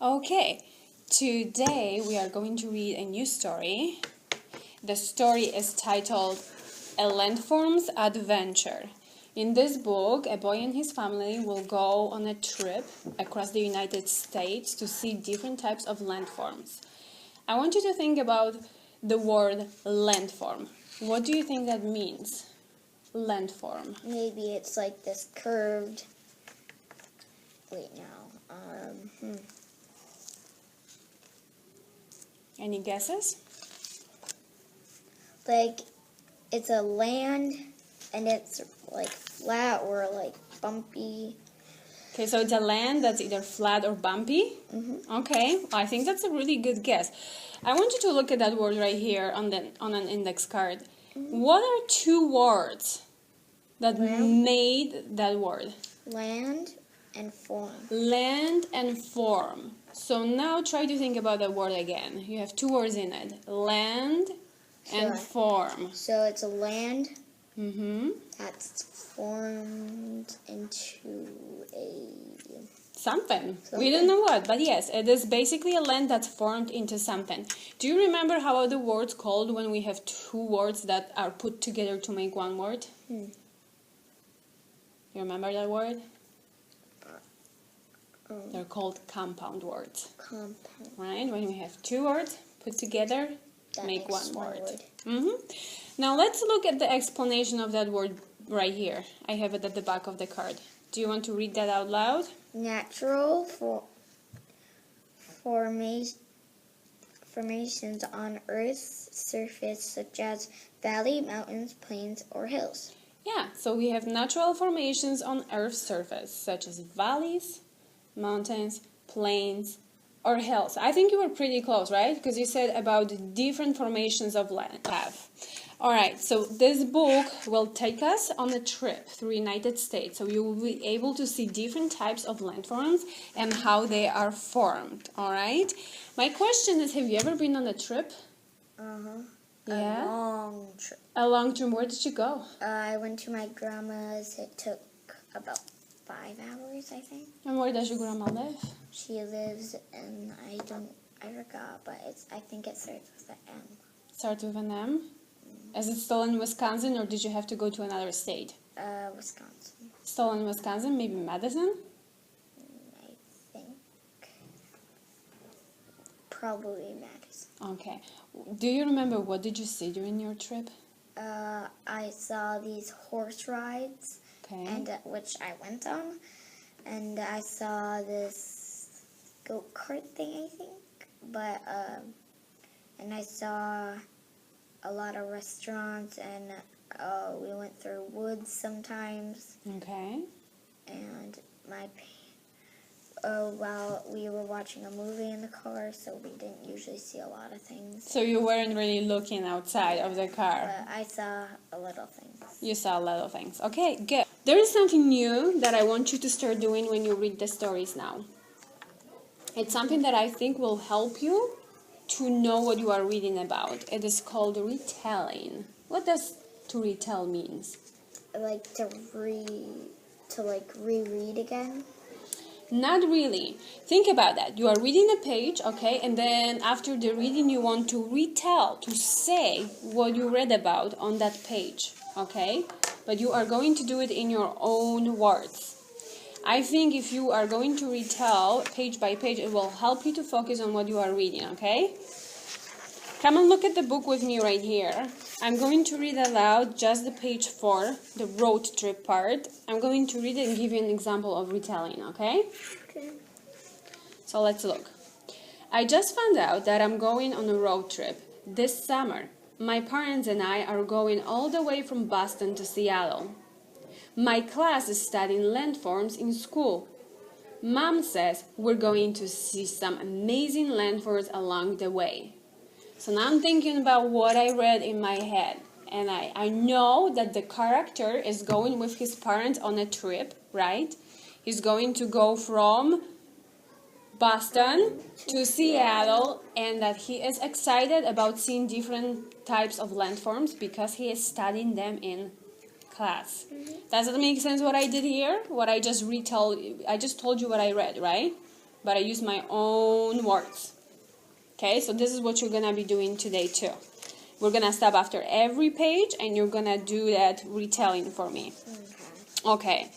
Okay, today we are going to read a new story. The story is titled A Landform's Adventure. In this book, a boy and his family will go on a trip across the United States to see different types of landforms. I want you to think about the word landform. What do you think that means? Landform. Maybe it's like this curved. Wait now. Any guesses? Like it's a land and it's like flat or like bumpy. Okay, so it's a land that's either flat or bumpy. Okay, I think that's a really good guess. I want you to look at that word right here on an index card. What are two words that made that word? Land and form. Land and form. So now try to think about that word again. You have two words in it. Land and Sure. form. So it's a land Mm-hmm. that's formed into a Something. We don't know what, but yes, it is basically a land that's formed into something. Do you remember how are the words called when we have two words that are put together to make one word? You remember that word? They're called compound words, compound. right? When we have two words put together, That make makes one word. word. Now let's look at the explanation of that word right here. I have it at the back of the card. Do you want to read that out loud? Natural formations on Earth's surface such as valley, mountains, plains, or hills. Yeah, so we have natural formations on Earth's surface, such as valleys, mountains, plains, or hills. I think you were pretty close, right? Because you said about different formations of land. All right, so this book will take us on a trip through United States. So you will be able to see different types of landforms and how they are formed, all right? My question is, have you ever been on a trip? Yeah? A long trip. A long trip. Where did you go? I went to my grandma's. It took about 5 hours, I think. And where does your grandma live? She lives in, I forgot, but I think it starts with an M. Starts with an M. Is it still in Wisconsin, or did you have to go to another state? Wisconsin, Still in Wisconsin, maybe Madison? I think. Probably Madison. Okay. Do you remember what did you see during your trip? I saw these horse rides, Okay. and which I went on, and I saw this go-kart thing, I think, but and I saw a lot of restaurants, and we went through woods sometimes, Okay. and while we were watching a movie in the car, so we didn't usually see a lot of things. So you weren't really looking outside of the car. But I saw a little things. You saw a lot of things. Okay, good. There is something new that I want you to start doing when you read the stories now. It's something that I think will help you to know what you are reading about. It is called retelling. What does to retell means? Like to reread again. Not really. Think about that. You are reading a page, okay, and then after the reading you want to retell, to say what you read about on that page, okay? But you are going to do it in your own words. I think if you are going to retell page by page, it will help you to focus on what you are reading, okay? Come and look at the book with me right here. I'm going to read aloud just the page 4, the road trip part. I'm going to read it and give you an example of retelling, okay? Okay. So let's look. I just found out that I'm going on a road trip this summer. My parents and I are going all the way from Boston to Seattle. My class is studying landforms in school. Mom says we're going to see some amazing landforms along the way. So now I'm thinking about what I read in my head. And I know that the character is going with his parents on a trip, right? He's going to go from Boston to Seattle, and that he is excited about seeing different types of landforms because he is studying them in class. Does it make sense what I did here? What I just told you what I read, right? but I use my own words. Okay, so this is what you're gonna be doing today too. We're gonna stop after every page and you're gonna do that retelling for me. Okay.